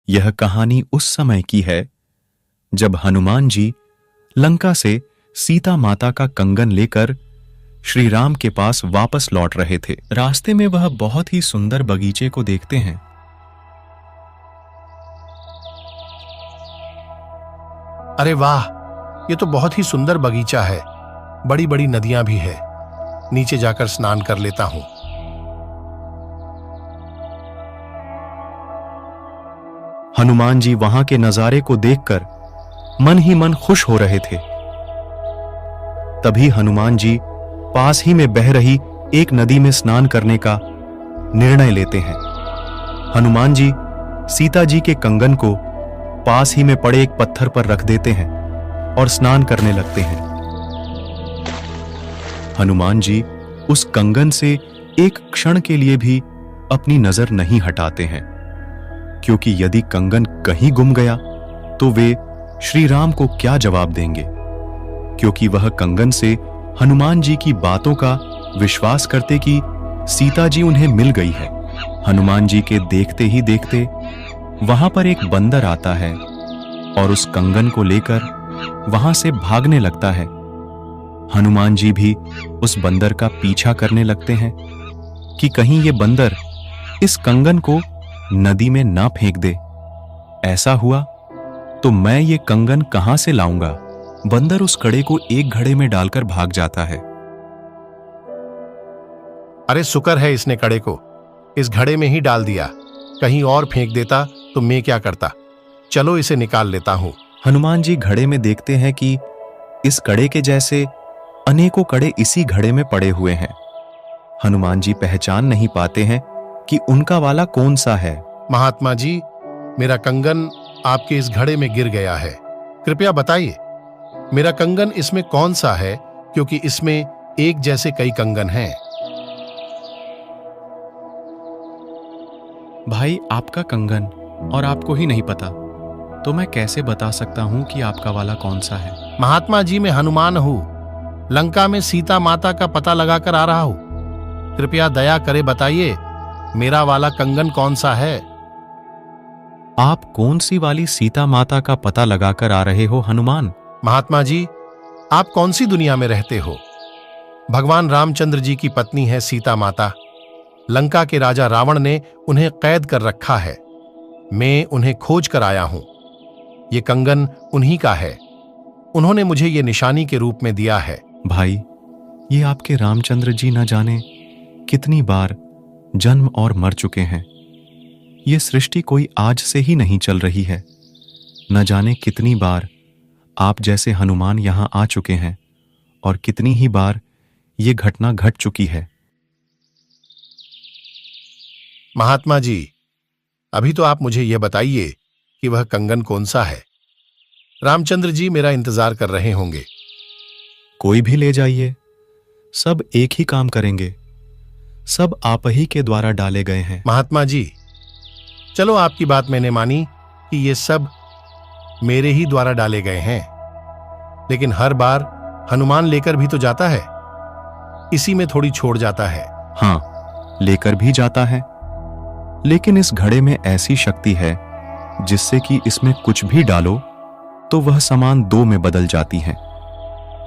यह कहानी उस समय की है जब हनुमान जी लंका से सीता माता का कंगन लेकर श्री राम के पास वापस लौट रहे थे। रास्ते में वह बहुत ही सुंदर बगीचे को देखते हैं। अरे वाह, ये तो बहुत ही सुंदर बगीचा है। बड़ी बड़ी नदियां भी है। नीचे जाकर स्नान कर लेता हूं। हनुमान जी वहां के नजारे को देखकर मन ही मन खुश हो रहे थे। तभी हनुमान जी पास ही में बह रही एक नदी में स्नान करने का निर्णय लेते हैं। हनुमान जी सीता जी के कंगन को पास ही में पड़े एक पत्थर पर रख देते हैं और स्नान करने लगते हैं। हनुमान जी उस कंगन से एक क्षण के लिए भी अपनी नजर नहीं हटाते हैं, क्योंकि यदि कंगन कहीं गुम गया तो वे श्री राम को क्या जवाब देंगे, क्योंकि वह कंगन से हनुमान जी की बातों का विश्वास करते कि सीता जी उन्हें मिल गई है। हनुमान जी के देखते ही देखते वहां पर एक बंदर आता है और उस कंगन को लेकर वहां से भागने लगता है। हनुमान जी भी उस बंदर का पीछा करने लगते हैं कि कहीं ये बंदर इस कंगन को नदी में ना फेंक दे। ऐसा हुआ तो मैं ये कंगन कहां से लाऊंगा। बंदर उस कड़े को एक घड़े में डालकर भाग जाता है। अरे शुक्र है इसने कड़े को इस घड़े में ही डाल दिया। कहीं और फेंक देता तो मैं क्या करता। चलो इसे निकाल लेता हूं। हनुमान जी घड़े में देखते हैं कि इस कड़े के जैसे अनेकों कड़े इसी घड़े में पड़े हुए हैं। हनुमान जी पहचान नहीं पाते हैं कि उनका वाला कौन सा है। महात्मा जी, मेरा कंगन आपके इस घड़े में गिर गया है। कृपया बताइए मेरा कंगन इसमें कौन सा है, क्योंकि इसमें एक जैसे कई कंगन हैं। भाई, आपका कंगन और आपको ही नहीं पता तो मैं कैसे बता सकता हूं कि आपका वाला कौन सा है। महात्मा जी, मैं हनुमान हूं। लंका में सीता माता का पता लगाकर आ रहा हूं। कृपया दया करे बताइए मेरा वाला कंगन कौन सा है। आप कौन सी वाली सीता माता का पता लगाकर आ रहे हो हनुमान? महात्मा जी, आप कौन सी दुनिया में रहते हो? भगवान रामचंद्र जी की पत्नी है सीता माता। लंका के राजा रावण ने उन्हें कैद कर रखा है। मैं उन्हें खोज कर आया हूं। ये कंगन उन्हीं का है। उन्होंने मुझे ये निशानी के रूप में दिया है। भाई, ये आपके रामचंद्र जी न जाने कितनी बार जन्म और मर चुके हैं। ये सृष्टि कोई आज से ही नहीं चल रही है। न जाने कितनी बार आप जैसे हनुमान यहां आ चुके हैं और कितनी ही बार ये घटना घट चुकी है। महात्मा जी, अभी तो आप मुझे यह बताइए कि वह कंगन कौन सा है। रामचंद्र जी मेरा इंतजार कर रहे होंगे। कोई भी ले जाइए, सब एक ही काम करेंगे। सब आप ही के द्वारा डाले गए हैं। महात्मा जी, चलो आपकी बात मैंने मानी कि ये सब मेरे ही द्वारा डाले गए हैं, लेकिन हर बार हनुमान लेकर भी तो जाता है। इसी में थोड़ी छोड़ जाता है। हाँ, लेकर भी जाता है, लेकिन इस घड़े में ऐसी शक्ति है जिससे कि इसमें कुछ भी डालो तो वह सामान दो में बदल जाती है।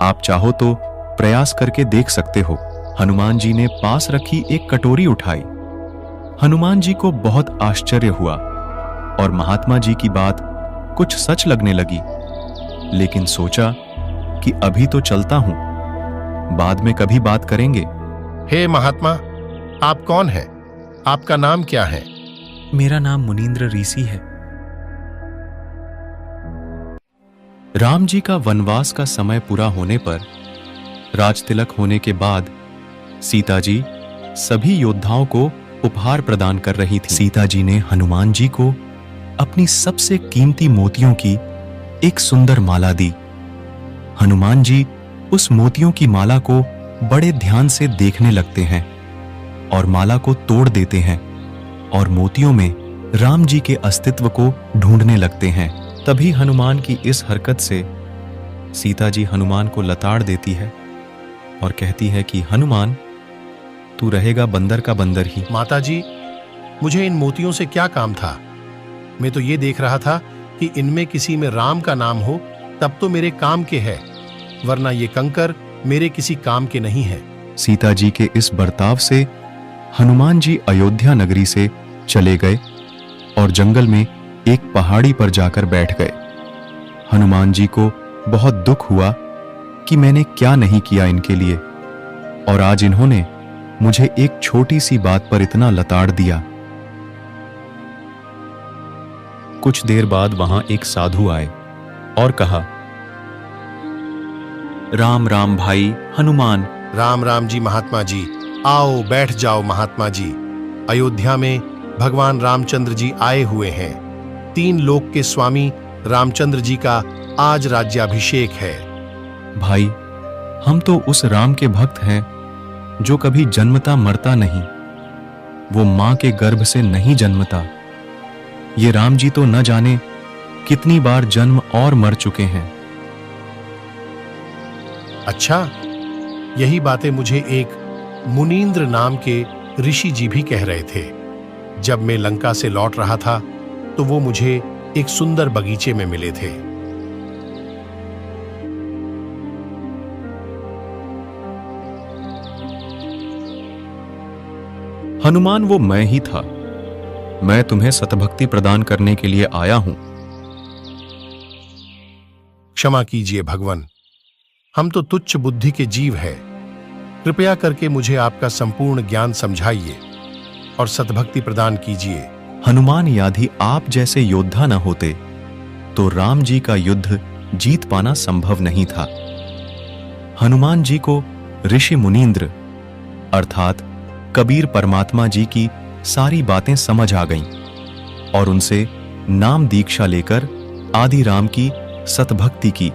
आप चाहो तो प्रयास करके देख सकते हो। हनुमान जी ने पास रखी एक कटोरी उठाई। हनुमान जी को बहुत आश्चर्य हुआ और महात्मा जी की बात कुछ सच लगने लगी, लेकिन सोचा कि अभी तो चलता हूं, बाद में कभी बात करेंगे। हे महात्मा, आप कौन हैं? आपका नाम क्या है? मेरा नाम मुनींद्र ऋषि है। राम जी का वनवास का समय पूरा होने पर, राजतिलक होने के बाद सीता जी सभी योद्धाओं को उपहार प्रदान कर रही थी। सीता जी ने हनुमान जी को अपनी सबसे कीमती मोतियों की एक सुंदर माला दी। हनुमान जी उस मोतियों की माला को बड़े ध्यान से देखने लगते हैं और माला को तोड़ देते हैं और मोतियों में राम जी के अस्तित्व को ढूंढने लगते हैं। तभी हनुमान की इस हरकत से सीता जी हनुमान को लताड़ देती है और कहती है कि हनुमान, तू रहेगा बंदर का बंदर ही। माता जी, मुझे इन मोतियों से क्या काम था? मैं तो ये देख रहा था कि इनमें किसी में राम का नाम हो तब तो मेरे काम के है, वरना ये कंकर मेरे किसी काम के नहीं है। सीता जी के इस बर्ताव से हनुमान जी अयोध्या नगरी से चले गए और जंगल में एक पहाड़ी पर जाकर बैठ गए। हनुमान जी को बहुत दुख हुआ कि मैंने क्या नहीं किया इनके लिए, और आज इन्होंने मुझे एक छोटी सी बात पर इतना लताड़ दिया। कुछ देर बाद वहां एक साधु आए और कहा, राम राम भाई हनुमान। राम राम जी महात्मा जी, आओ बैठ जाओ महात्मा जी। अयोध्या में भगवान रामचंद्र जी आए हुए हैं। 3 लोक के स्वामी रामचंद्र जी का आज राज्याभिषेक है। भाई, हम तो उस राम के भक्त हैं जो कभी जन्मता मरता नहीं, वो मां के गर्भ से नहीं जन्मता। ये राम जी तो न जाने कितनी बार जन्म और मर चुके हैं। अच्छा, यही बातें मुझे एक मुनींद्र नाम के ऋषि जी भी कह रहे थे। जब मैं लंका से लौट रहा था तो वो मुझे एक सुंदर बगीचे में मिले थे। हनुमान, वो मैं ही था। मैं तुम्हें सतभक्ति प्रदान करने के लिए आया हूं। क्षमा कीजिए भगवान, हम तो तुच्छ बुद्धि के जीव हैं। कृपया करके मुझे आपका संपूर्ण ज्ञान समझाइए और सतभक्ति प्रदान कीजिए। हनुमान, यदि आप जैसे योद्धा न होते तो राम जी का युद्ध जीत पाना संभव नहीं था। हनुमान जी को ऋषि मुनींद्र अर्थात कबीर परमात्मा जी की सारी बातें समझ आ गईं और उनसे नाम दीक्षा लेकर आदि राम की सतभक्ति की